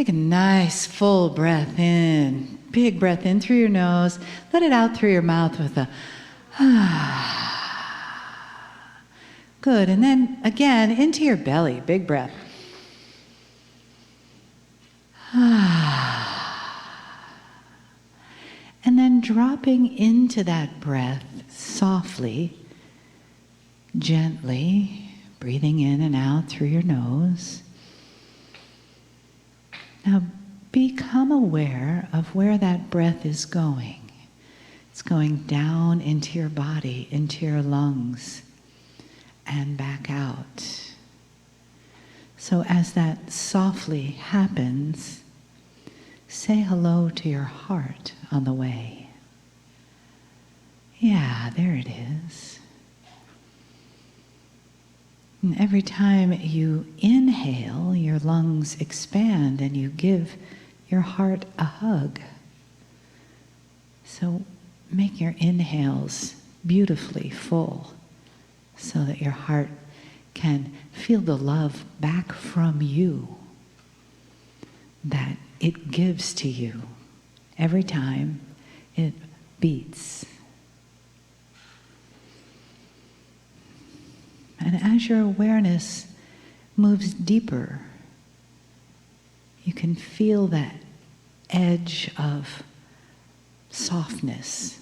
Take a nice full breath in. Big breath in through your nose. Let it out through your mouth with a Good. And then again, into your belly. Big breath. And then dropping into that breath softly, gently, breathing in and out through your nose. Now become aware of where that breath is going. It's going down into your body, into your lungs, and back out. So as that softly happens, say hello to your heart on the way. Yeah, there it is. And every time you inhale, your lungs expand and you give your heart a hug. So make your inhales beautifully full so that your heart can feel the love back from you that it gives to you every time it beats. And as your awareness moves deeper, you can feel that edge of softness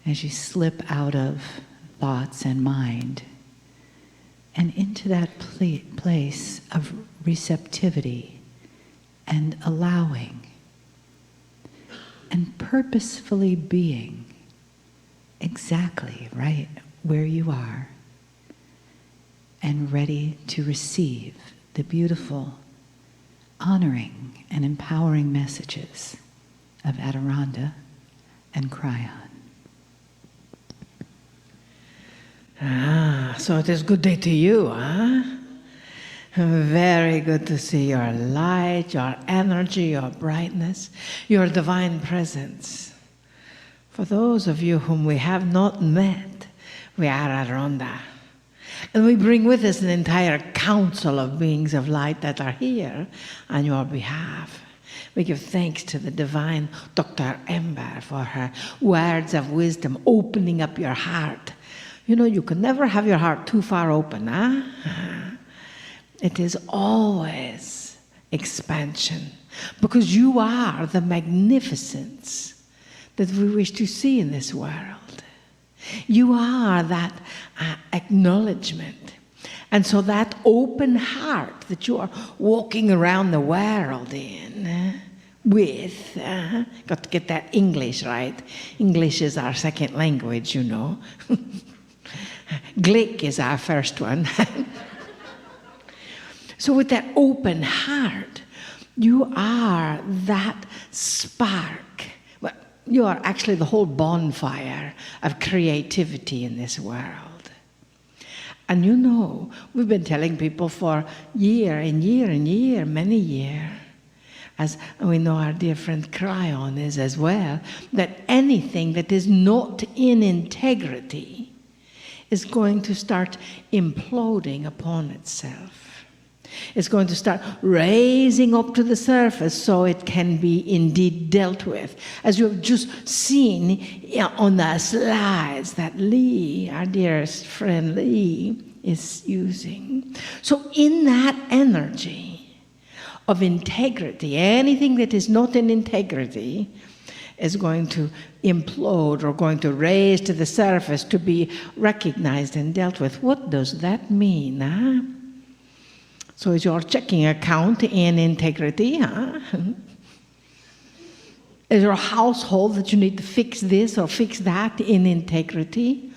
as you slip out of thoughts and mind and into that place of receptivity and allowing and purposefully being exactly right where you are and ready to receive the beautiful, honoring and empowering messages of Adironnda and Kryon. So it is good day to you, huh? Very good to see your light, your energy, your brightness, your divine presence. For those of you whom we have not met, we are Adironnda. And we bring with us an entire council of beings of light that are here on your behalf. We give thanks to the divine Dr. Ember for her words of wisdom, opening up your heart. You know, you can never have your heart too far open, huh? It is always expansion, because you are the magnificence that we wish to see in this world. You are that acknowledgement. And so that open heart that you are walking around the world in with, got to get that English right. English is our second language, you know. Glick is our first one. So with that open heart, you are that spark. Well, you are actually the whole bonfire of creativity in this world. And you know, we've been telling people for year and year and year, many years, as we know our dear friend Kryon is as well, that anything that is not in integrity is going to start imploding upon itself. It's going to start raising up to the surface so it can be indeed dealt with. As you have just seen on the slides that Lee, our dearest friend Lee, is using. So in that energy of integrity, anything that is not in integrity is going to implode or going to raise to the surface to be recognized and dealt with. What does that mean, huh? So is your checking account in integrity, huh? Is your household that you need to fix this or fix that in integrity?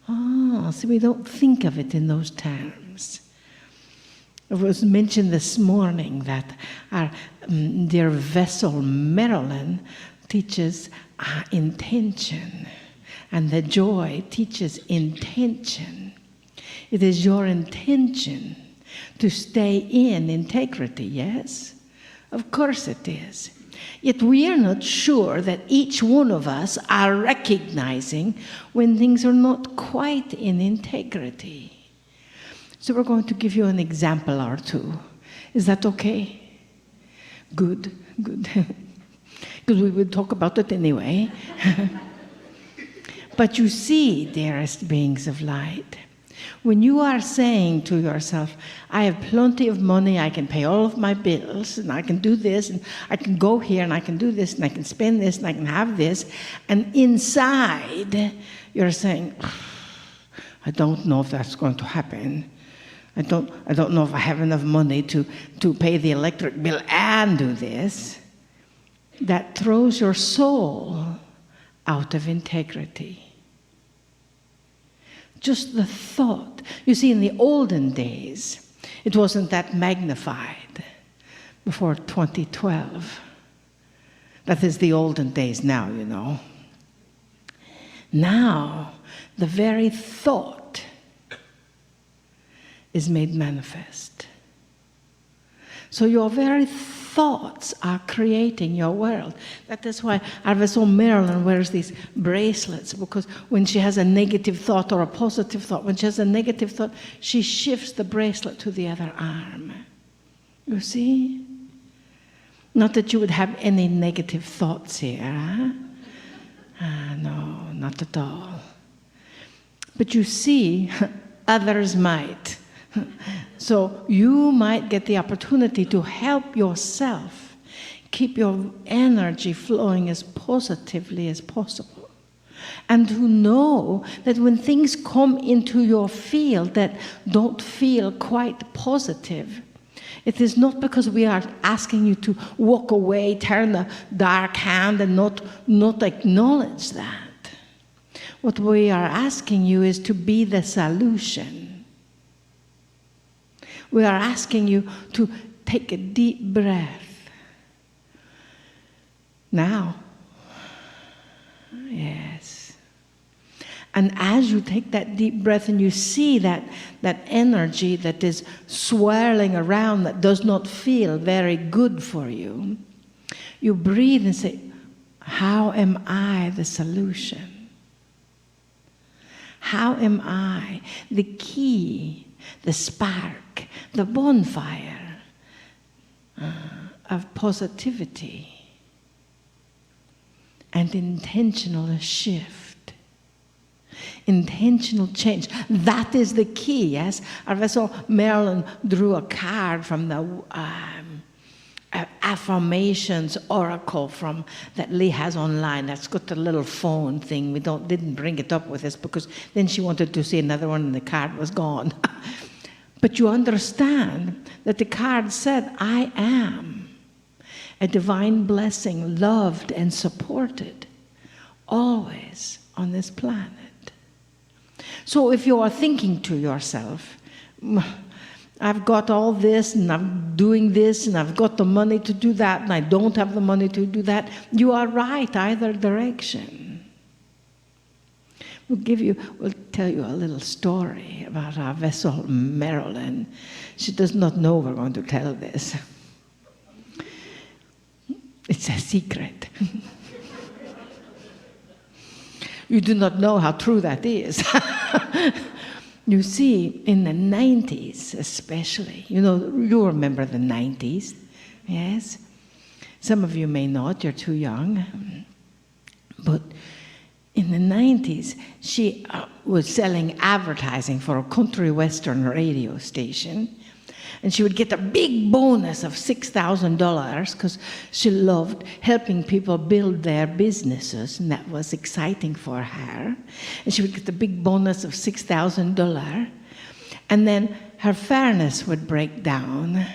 So we don't think of it in those terms. It was mentioned this morning that our dear vessel Marilyn teaches intention, and the joy teaches intention. It is your intention to stay in integrity, yes? Of course it is. Yet we are not sure that each one of us are recognizing when things are not quite in integrity. So we're going to give you an example or two. Is that okay? Good. Because we would talk about it anyway. But you see, dearest beings of light, when you are saying to yourself, I have plenty of money, I can pay all of my bills, and I can do this, and I can go here, and I can do this, and I can spend this, and I can have this, and inside you're saying, I don't know if that's going to happen. I don't know if I have enough money to pay the electric bill and do this. That throws your soul out of integrity. Just the thought. You see, in the olden days, it wasn't that magnified before 2012. That is the olden days now, you know. Now, the very thought is made manifest. So your very thoughts are creating your world. That is why Marilyn wears these bracelets, because when she has a negative thought or a positive thought, when she has a negative thought, she shifts the bracelet to the other arm. You see? Not that you would have any negative thoughts here, huh? No, not at all. But you see, others might. So you might get the opportunity to help yourself keep your energy flowing as positively as possible. And to know that when things come into your field that don't feel quite positive, it is not because we are asking you to walk away, turn the dark hand, and not acknowledge that. What we are asking you is to be the solution. We are asking you to take a deep breath. Now. Yes. And as you take that deep breath and you see that energy that is swirling around that does not feel very good for you, you breathe and say, how am I the solution? How am I the key, the spark, the bonfire of positivity and intentional shift, intentional change? That is the key, yes? I saw Marilyn drew a card from the affirmations oracle that Lee has online. That's got the little phone thing. We didn't bring it up with us because then she wanted to see another one and the card was gone. But you understand that the card said, I am a divine blessing, loved and supported, always on this planet. So if you are thinking to yourself, I've got all this, and I'm doing this, and I've got the money to do that, and I don't have the money to do that, you are right either direction. We'll tell you a little story about our vessel, Marilyn. She does not know we're going to tell this. It's a secret. You do not know how true that is. You see, in the 90s especially, you remember the 90s, yes? Some of you may not, you're too young. But in the 90s, she was selling advertising for a country western radio station. And she would get a big bonus of $6,000 because she loved helping people build their businesses, and that was exciting for her. And she would get the big bonus of $6,000. And then her furnace would break down,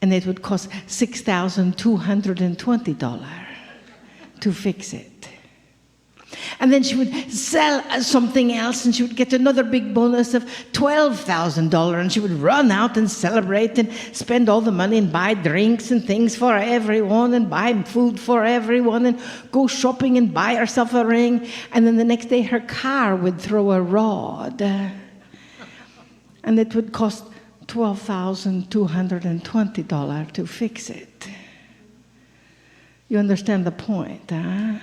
and it would cost $6,220 to fix it. And then she would sell something else, and she would get another big bonus of $12,000, and she would run out and celebrate and spend all the money and buy drinks and things for everyone and buy food for everyone and go shopping and buy herself a ring. And then the next day her car would throw a rod, and it would cost $12,220 to fix it. You understand the point, huh?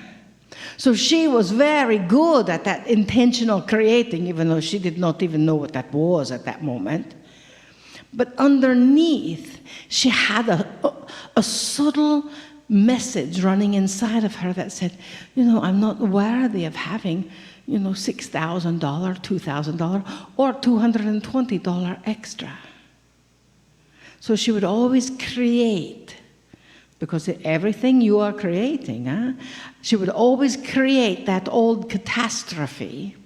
So she was very good at that intentional creating, even though she did not even know what that was at that moment. But underneath, she had a subtle message running inside of her that said, I'm not worthy of having, $6,000, $2,000, or $220 extra. So she would always create, because everything you are creating, she would always create that old catastrophe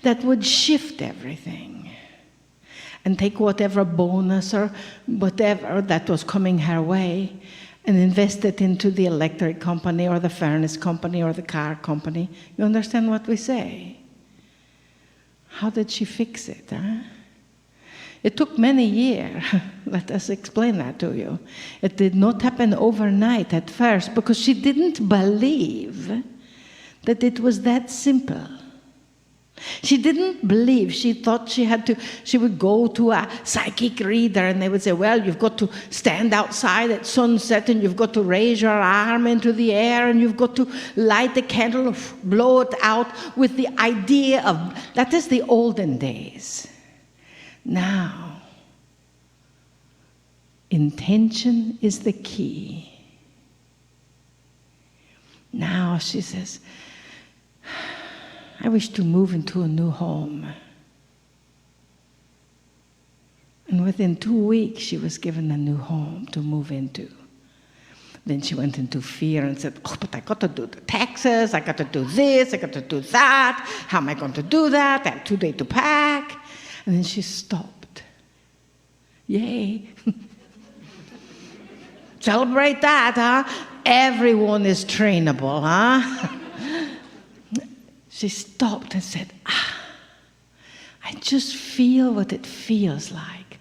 that would shift everything and take whatever bonus or whatever that was coming her way and invest it into the electric company or the furnace company or the car company. You understand what we say? How did she fix it? It took many years. Let us explain that to you. It did not happen overnight at first because she didn't believe that it was that simple. She didn't believe. She thought she would go to a psychic reader and they would say, well, you've got to stand outside at sunset and you've got to raise your arm into the air and you've got to light the candle, blow it out with the idea of, that is the olden days. Now, intention is the key. Now she says, I wish to move into a new home. And within 2 weeks, she was given a new home to move into. Then she went into fear and said, but I got to do the taxes, I got to do this, I got to do that. How am I going to do that? I have 2 days to pack. And then she stopped. Yay. Celebrate that, huh? Everyone is trainable, huh? She stopped and said, I just feel what it feels like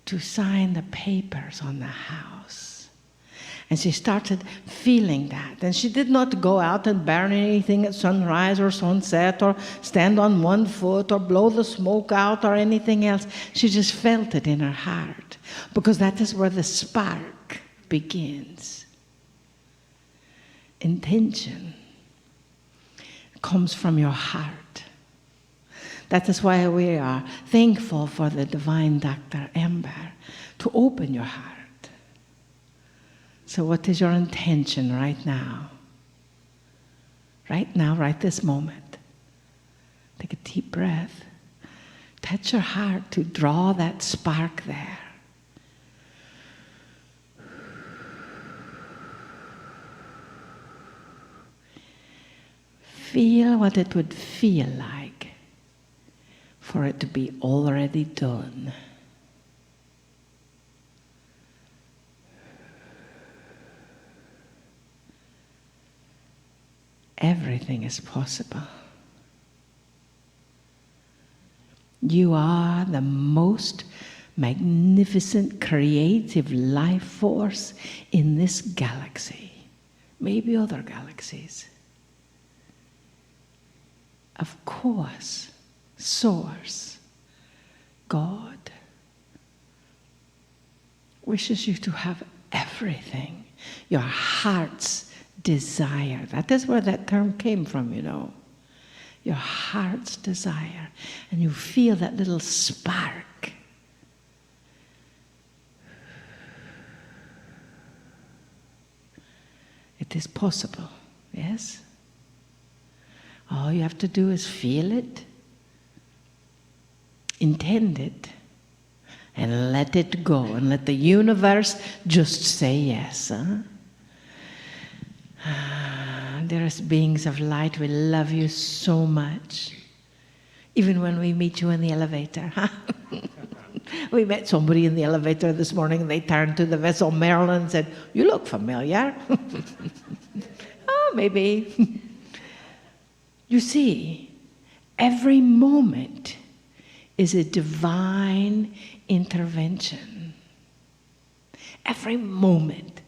to sign the papers on the house. And she started feeling that. And she did not go out and burn anything at sunrise or sunset or stand on one foot or blow the smoke out or anything else. She just felt it in her heart because that is where the spark begins. Intention comes from your heart. That is why we are thankful for the divine Dr. Amber to open your heart. So what is your intention right now? Right now, right this moment. Take a deep breath. Touch your heart to draw that spark there. Feel what it would feel like for it to be already done. Everything is possible. You are the most magnificent creative life force in this galaxy, maybe other galaxies. Of course, Source, God, wishes you to have everything, your heart's desire. That is where that term came from, Your heart's desire. And you feel that little spark. It is possible, yes? All you have to do is feel it, intend it, and let it go, and let the universe just say yes. Dearest beings of light, we love you so much. Even when we meet you in the elevator. We met somebody in the elevator this morning, and they turned to the vessel Marilyn and said, "You look familiar." Oh, maybe. You see, every moment is a divine intervention. Every moment.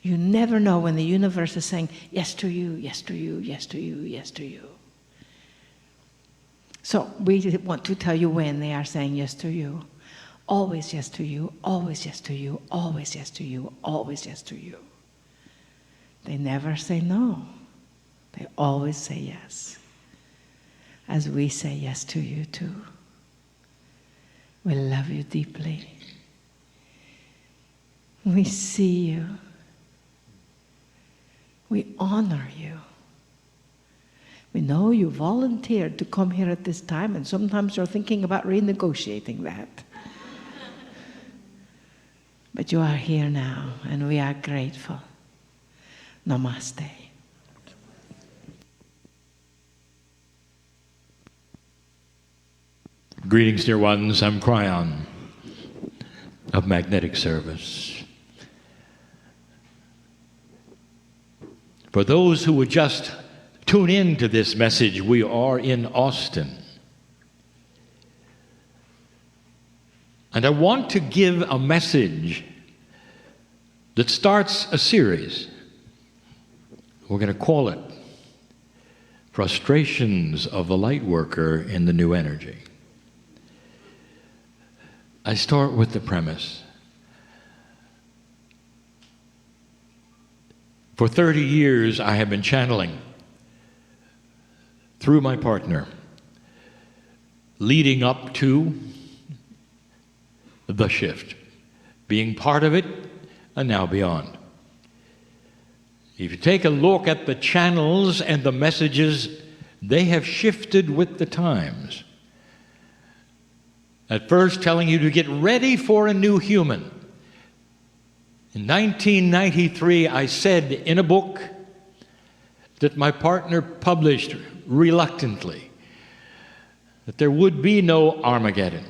You never know when the universe is saying yes to you, yes to you, yes to you, yes to you. So we want to tell you when they are saying yes to you. Always yes to you, always yes to you, always yes to you, always yes to you. They never say no. They always say yes. As we say yes to you too. We love you deeply. We see you. We honor you. We know you volunteered to come here at this time, and sometimes you're thinking about renegotiating that. But you are here now, and we are grateful. Namaste. Greetings, dear ones. I'm Kryon of Magnetic Service. For those who would just tune in to this message, we are in Austin. And I want to give a message that starts a series. We're going to call it Frustrations of the Lightworker in the New Energy. I start with the premise. For 30 years, I have been channeling through my partner, leading up to the shift, being part of it, and now beyond. If you take a look at the channels and the messages, they have shifted with the times. At first, telling you to get ready for a new human. In 1993, I said in a book that my partner published reluctantly that there would be no Armageddon.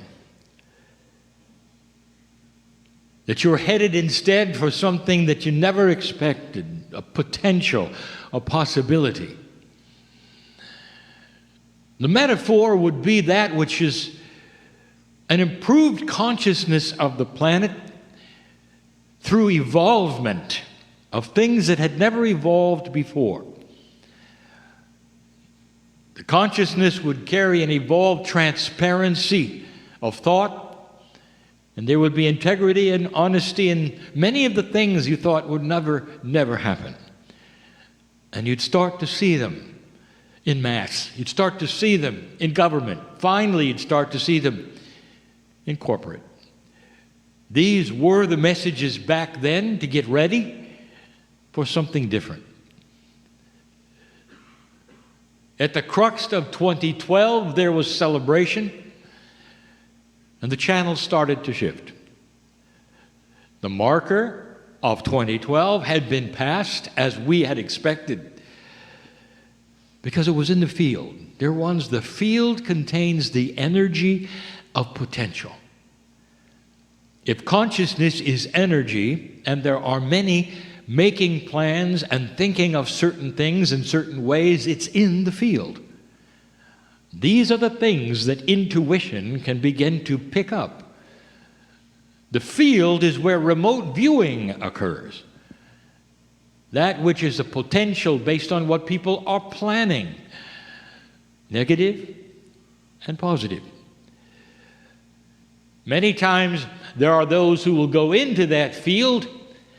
That you're headed instead for something that you never expected, a potential, a possibility. The metaphor would be that which is an improved consciousness of the planet through evolvement of things that had never evolved before. The consciousness would carry an evolved transparency of thought, and there would be integrity and honesty in many of the things you thought would never happen. And you'd start to see them in mass. You'd start to see them in government. Finally, you'd start to see them in corporate. These were the messages back then to get ready for something different. At the crux of 2012, there was celebration, and the channels started to shift. The marker of 2012 had been passed as we had expected because it was in the field. Dear ones, the field contains the energy of potential. If consciousness is energy, and there are many making plans and thinking of certain things in certain ways, it's in the field. These are the things that intuition can begin to pick up. The field is where remote viewing occurs. That which is a potential based on what people are planning, negative and positive. Many times there are those who will go into that field,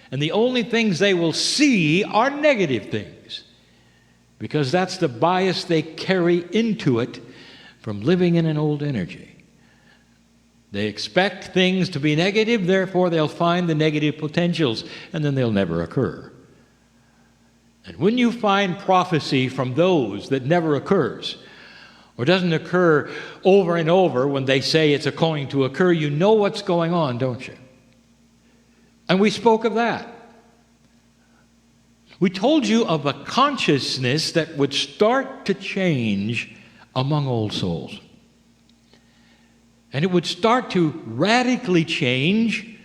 and the only things they will see are negative things, because that's the bias they carry into it from living in an old energy. They expect things to be negative, therefore they'll find the negative potentials, and then they'll never occur. And when you find prophecy from those that never occurs, or doesn't occur over and over when they say it's going to occur, you know what's going on, don't you? And we spoke of that. We told you of a consciousness that would start to change among old souls. And it would start to radically change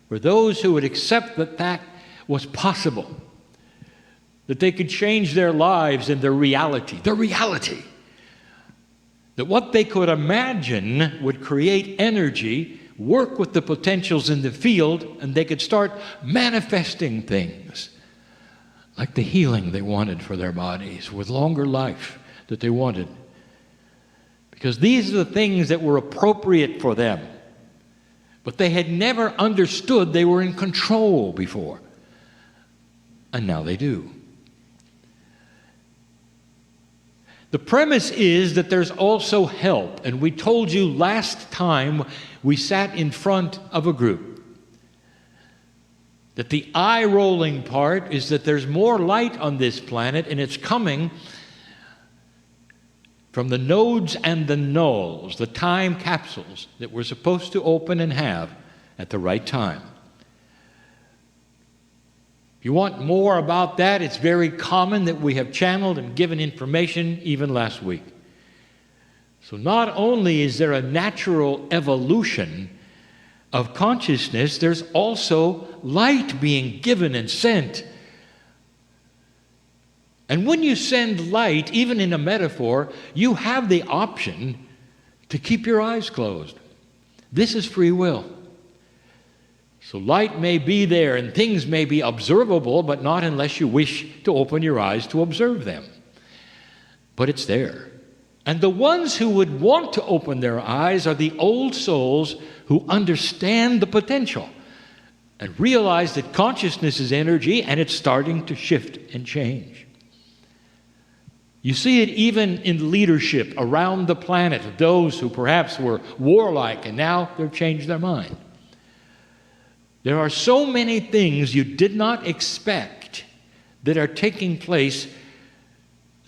for those who would accept that that was possible, that they could change their lives and their reality. The reality. That what they could imagine would create energy, work with the potentials in the field, and they could start manifesting things like the healing they wanted for their bodies, with longer life that they wanted. Because these are the things that were appropriate for them. But they had never understood they were in control before. And now they do. The premise is that there's also help. And we told you last time we sat in front of a group that the eye-rolling part is that there's more light on this planet, and it's coming from the nodes and the nulls, the time capsules that we're supposed to open and have at the right time. If you want more about that, it's very common that we have channeled and given information even last week. So not only is there a natural evolution of consciousness, there's also light being given and sent. And when you send light, even in a metaphor, you have the option to keep your eyes closed. This is free will. So light may be there and things may be observable, but not unless you wish to open your eyes to observe them. But it's there. And the ones who would want to open their eyes are the old souls who understand the potential and realize that consciousness is energy and it's starting to shift and change. You see it even in leadership around the planet, those who perhaps were warlike and now they've changed their mind. There are so many things you did not expect that are taking place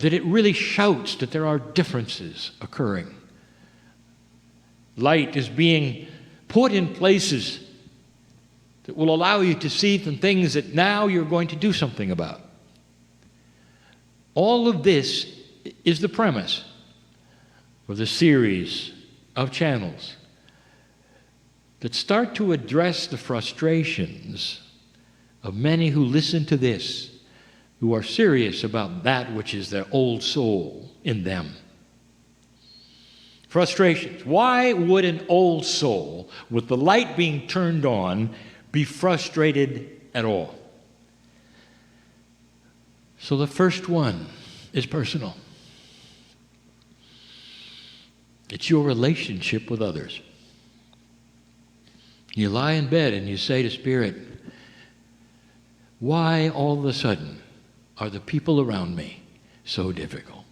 that it really shouts that there are differences occurring. Light is being put in places that will allow you to see some things that now you're going to do something about. All of this is the premise for the series of channels that start to address the frustrations of many who listen to this, who are serious about that which is their old soul in them. Frustrations. Why would an old soul, with the light being turned on, be frustrated at all? So the first one is personal. It's your relationship with others. You lie in bed and you say to Spirit, why all of a sudden are the people around me so difficult?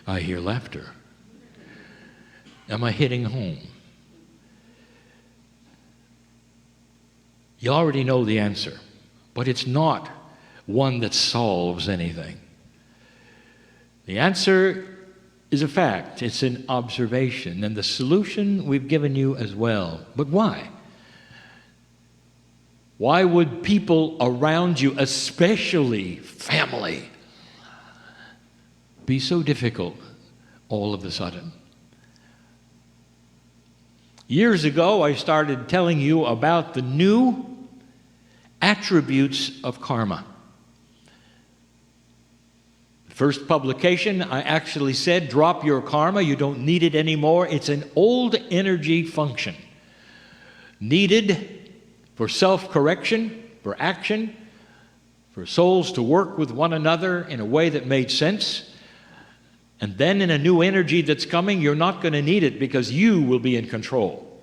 I hear laughter. Am I hitting home? You already know the answer, but it's not one that solves anything. The answer is a fact. It's an observation. And the solution we've given you as well. But why? Why would people around you, especially family, be so difficult all of a sudden? Years ago, I started telling you about the new attributes of karma. First publication, I actually said, drop your karma. You don't need it anymore. It's an old energy function needed for self-correction, for action, for souls to work with one another in a way that made sense. And then in a new energy that's coming, you're not going to need it because you will be in control.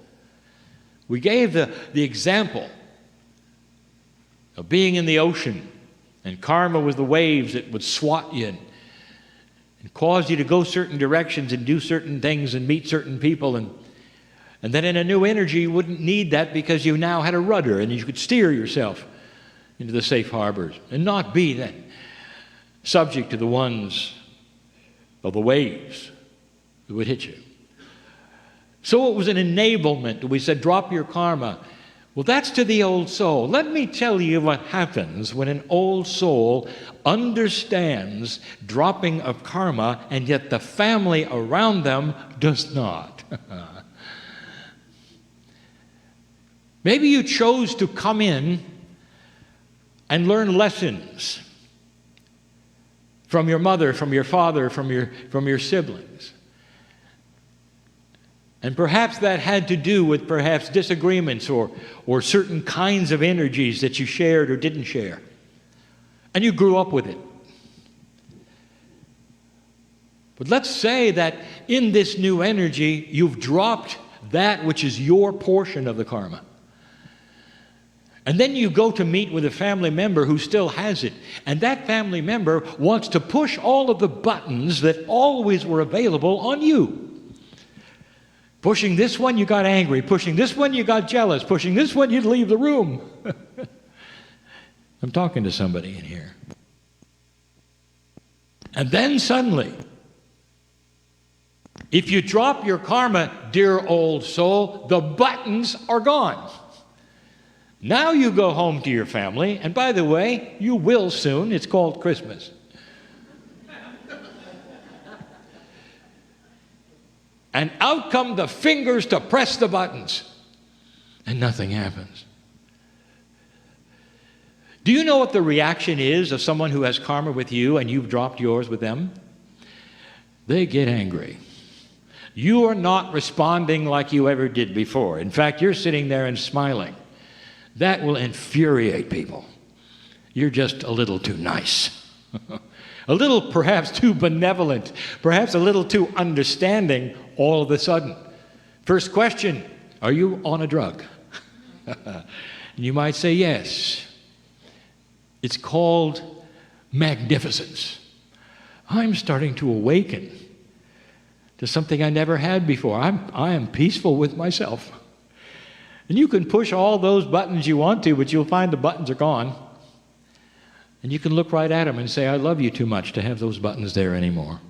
We gave the example of being in the ocean, and karma was the waves that would swat you and cause you to go certain directions and do certain things and meet certain people. And then in a new energy, you wouldn't need that because you now had a rudder and you could steer yourself into the safe harbors and not be then subject to the ones of the waves that would hit you. So it was an enablement. We said, drop your karma. Well, that's to the old soul. Let me tell you what happens when an old soul understands dropping of karma, and yet the family around them does not. Maybe you chose to come in and learn lessons from your mother, from your father, from your siblings. And perhaps that had to do with perhaps disagreements or certain kinds of energies that you shared or didn't share. And you grew up with it. But let's say that in this new energy, you've dropped that which is your portion of the karma. And then you go to meet with a family member who still has it. And that family member wants to push all of the buttons that always were available on you. Pushing this one, you got angry. Pushing this one, you got jealous. Pushing this one, you'd leave the room. I'm talking to somebody in here. And then suddenly, if you drop your karma, dear old soul, the buttons are gone. Now you go home to your family, and by the way, you will soon. It's called Christmas. And out come the fingers to press the buttons, and nothing happens. Do you know what the reaction is of someone who has karma with you and you've dropped yours with them? They get angry. You are not responding like you ever did before. In fact, you're sitting there and smiling. That will infuriate people. You're just a little too nice. A little perhaps too benevolent. Perhaps a little too understanding all of a sudden. First question, are you on a drug? And you might say yes. It's called magnificence. I'm starting to awaken to something I never had before. I am peaceful with myself. And you can push all those buttons you want to, but you'll find the buttons are gone. And you can look right at them and say, I love you too much to have those buttons there anymore.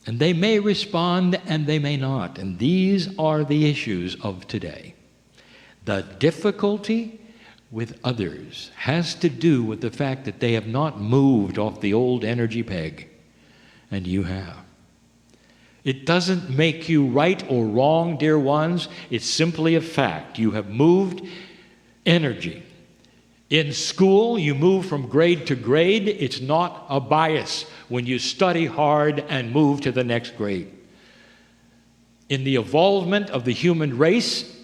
And they may respond and they may not. And these are the issues of today. The difficulty with others has to do with the fact that they have not moved off the old energy peg, and you have. It doesn't make you right or wrong, dear ones. It's simply a fact. You have moved energy. In school, you move from grade to grade. It's not a bias when you study hard and move to the next grade. In the evolvement of the human race,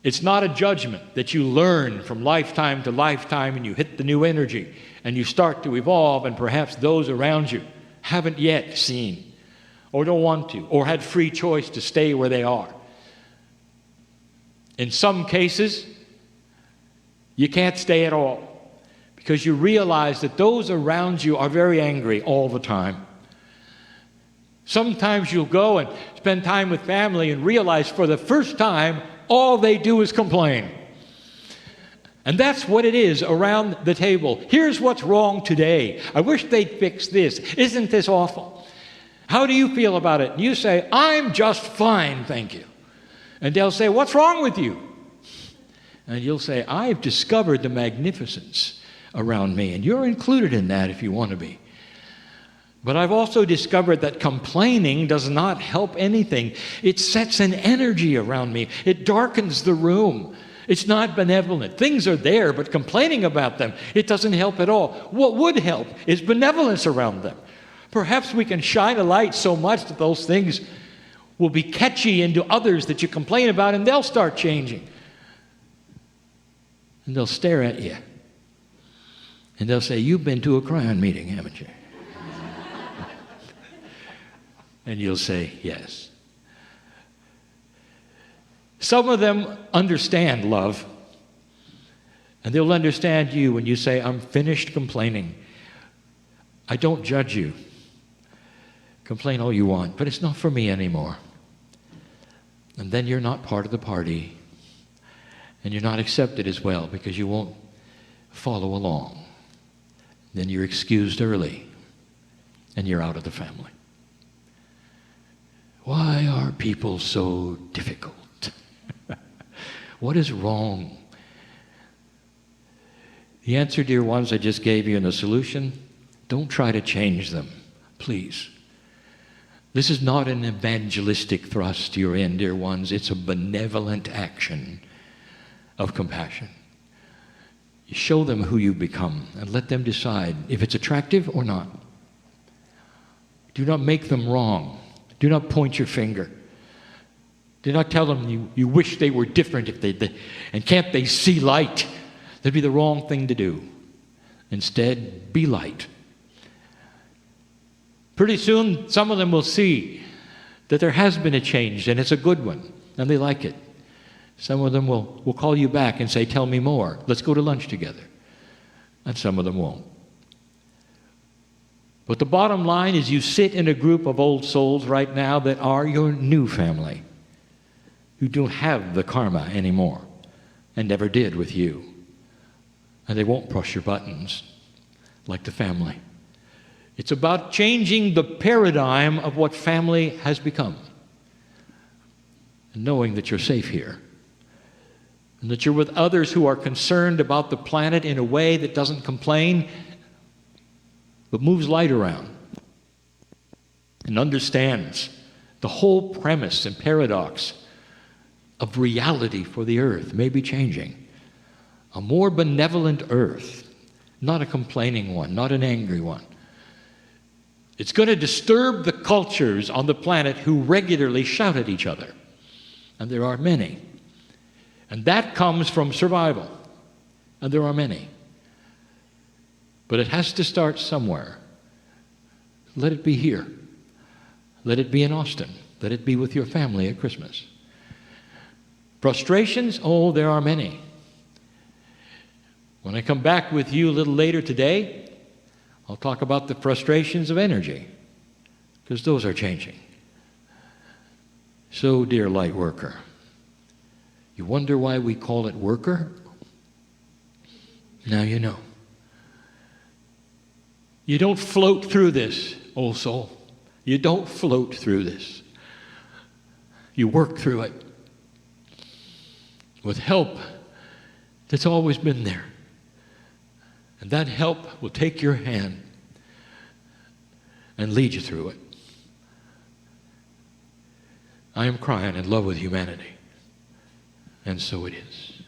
it's not a judgment that you learn from lifetime to lifetime and you hit the new energy and you start to evolve, and perhaps those around you haven't yet seen or don't want to, or had free choice to stay where they are. In some cases, you can't stay at all because you realize that those around you are very angry all the time. Sometimes you'll go and spend time with family and realize for the first time all they do is complain. And that's what it is around the table. Here's what's wrong today. I wish they'd fix this. Isn't this awful? How do you feel about it? And you say, I'm just fine, thank you. And they'll say, what's wrong with you? And you'll say, I've discovered the magnificence around me. And you're included in that if you want to be. But I've also discovered that complaining does not help anything. It sets an energy around me. It darkens the room. It's not benevolent. Things are there, but complaining about them, it doesn't help at all. What would help is benevolence around them. Perhaps we can shine a light so much that those things will be catchy into others that you complain about, and they'll start changing. And they'll stare at you. And they'll say, you've been to a Kryon meeting, haven't you? And you'll say, yes. Some of them understand love. And they'll understand you when you say, I'm finished complaining. I don't judge you. Complain all you want, but it's not for me anymore. And then you're not part of the party. And you're not accepted as well because you won't follow along. Then you're excused early. And you're out of the family. Why are people so difficult? What is wrong? The answer, dear ones, I just gave you in the solution. Don't try to change them, please. This is not an evangelistic thrust you're in, dear ones. It's a benevolent action of compassion. You show them who you become and let them decide if it's attractive or not. Do not make them wrong. Do not point your finger. Do not tell them you wish they were different if they did, and can't they see light? That'd be the wrong thing to do. Instead, be light. Pretty soon, some of them will see that there has been a change, and it's a good one, and they like it. Some of them will call you back and say, tell me more. Let's go to lunch together. And some of them won't. But the bottom line is you sit in a group of old souls right now that are your new family, who don't have the karma anymore and never did with you. And they won't push your buttons like the family. It's about changing the paradigm of what family has become. And knowing that you're safe here. And that you're with others who are concerned about the planet in a way that doesn't complain, but moves light around. And understands the whole premise and paradox of reality for the earth may be changing. A more benevolent earth, not a complaining one, not an angry one. It's going to disturb the cultures on the planet who regularly shout at each other. And there are many. And that comes from survival. And there are many. But it has to start somewhere. Let it be here. Let it be in Austin. Let it be with your family at Christmas. Frustrations? Oh, there are many. When I come back with you a little later today, I'll talk about the frustrations of energy, because those are changing. So, dear light worker, you wonder why we call it worker? Now you know. You don't float through this, old soul. You don't float through this. You work through it with help that's always been there. And that help will take your hand and lead you through it. I am Kryon in love with humanity. And so it is.